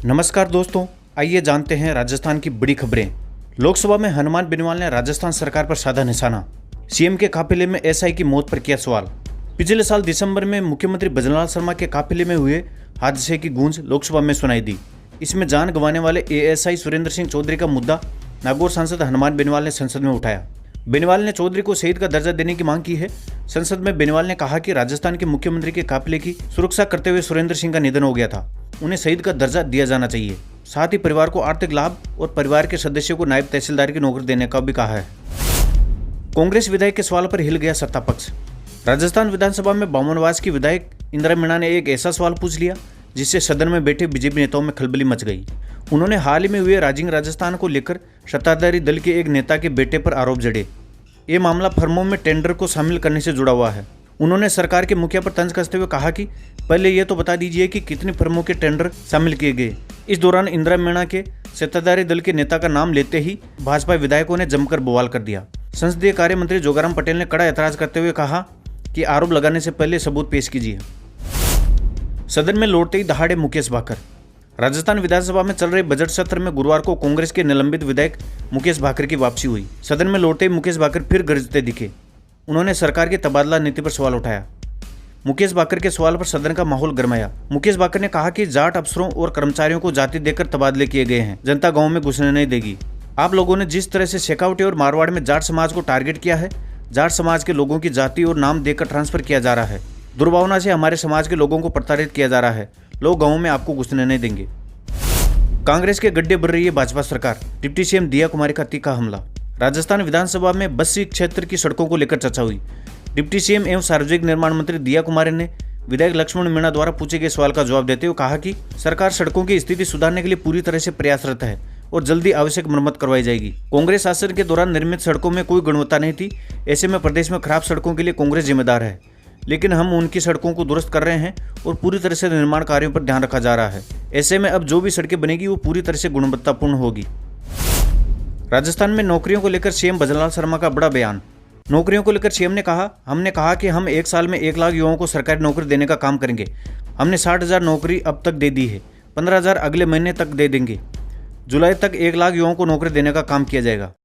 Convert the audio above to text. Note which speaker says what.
Speaker 1: नमस्कार दोस्तों, आइए जानते हैं राजस्थान की बड़ी खबरें। लोकसभा में हनुमान बेनीवाल ने राजस्थान सरकार पर साधा निशाना। सीएम के काफिले में एसआई की मौत पर किया सवाल। पिछले साल दिसंबर में मुख्यमंत्री भजनलाल शर्मा के काफिले में हुए हादसे की गूंज लोकसभा में सुनाई दी। इसमें जान गंवाने वाले एएसआई सुरेंद्र सिंह चौधरी का मुद्दा नागौर सांसद हनुमान बेनीवाल ने संसद में उठाया। बेनीवाल ने चौधरी को शहीद का दर्जा देने की मांग की है। संसद में बेनीवाल ने कहा कि राजस्थान के मुख्यमंत्री के काफिले की सुरक्षा करते हुए सुरेंद्र सिंह का निधन हो गया था, उन्हें शहीद का दर्जा दिया जाना चाहिए। साथ ही परिवार को आर्थिक लाभ और परिवार के सदस्यों को नायब तहसीलदार की नौकरी देने का भी कहा है। कांग्रेस विधायक के सवाल पर हिल गया सत्ता पक्ष। राजस्थान विधानसभा में बामनवास की विधायक इंदिरा मीणा ने एक ऐसा सवाल पूछ लिया जिससे सदन में बैठे बीजेपी नेताओं में खलबली मच गई। उन्होंने हाल ही में हुए राजिंग राजस्थान को लेकर सत्ताधारी दल के एक नेता के बेटे पर आरोप जड़े। ये मामला फर्मों में टेंडर को शामिल करने से जुड़ा हुआ है। उन्होंने सरकार के मुखिया पर तंज कसते हुए कहा कि पहले ये तो बता दीजिए कि कितनी फर्मों के टेंडर शामिल किए गए। इस दौरान इंदिरा मीणा के सत्ताधारी दल के नेता का नाम लेते ही भाजपा विधायकों ने जमकर बवाल कर दिया। संसदीय कार्य मंत्री जोगाराम पटेल ने कड़ा ऐतराज करते हुए कहा कि आरोप लगाने से पहले सबूत पेश कीजिए। सदन में लौटते ही दहाड़े मुकेश भाकर। राजस्थान विधानसभा में चल रहे बजट सत्र में गुरुवार को कांग्रेस के निलंबित विधायक मुकेश भाकर की वापसी हुई। सदन में लौटते ही मुकेश भाकर फिर गरजते दिखे। उन्होंने सरकार की तबादला नीति पर सवाल उठाया। मुकेश भाकर के सवाल पर सदन का माहौल गरमाया। मुकेश भाकर ने कहा कि जाट अफसरों और कर्मचारियों को जाति देकर तबादले किए गए हैं, जनता गांव में घुसने नहीं देगी। आप लोगों ने जिस तरह से शेखावटी और मारवाड़ में जाट समाज को टारगेट किया है, जाट समाज के लोगों की जाति और नाम देकर ट्रांसफर किया जा रहा है। दुर्भावना से हमारे समाज के लोगों को प्रताड़ित किया जा रहा है। लोग गाँव में आपको घुसने नहीं देंगे। कांग्रेस के गड्ढे भर रही है भाजपा सरकार। डिप्टी सीएम दिया कुमारी का तीखा हमला। राजस्थान विधानसभा में बस्सी क्षेत्र की सड़कों को लेकर चर्चा हुई। डिप्टी सीएम एवं सार्वजनिक निर्माण मंत्री दिया कुमारी ने विधायक लक्ष्मण मीणा द्वारा पूछे गए सवाल का जवाब देते हुए कहा कि सरकार सड़कों की स्थिति सुधारने के लिए पूरी तरह से प्रयासरत है और जल्दी आवश्यक मरम्मत करवाई जाएगी। कांग्रेस शासन के दौरान निर्मित सड़कों में कोई गुणवत्ता नहीं थी। ऐसे में प्रदेश में खराब सड़कों के लिए कांग्रेस जिम्मेदार है, लेकिन हम उनकी सड़कों को दुरुस्त कर रहे हैं और पूरी तरह से निर्माण कार्यों पर ध्यान रखा जा रहा है। ऐसे में अब जो भी सड़कें बनेगी वो पूरी तरह से गुणवत्तापूर्ण होगी। राजस्थान में नौकरियों को लेकर सीएम भजनलाल शर्मा का बड़ा बयान। नौकरियों को लेकर सीएम ने कहा, हमने कहा कि हम एक साल में 1 लाख युवाओं को सरकारी नौकरी देने का काम करेंगे। हमने 60,000 नौकरी अब तक दे दी है, 15,000 अगले महीने तक दे देंगे। जुलाई तक 1 लाख युवाओं को नौकरी देने का काम किया जाएगा।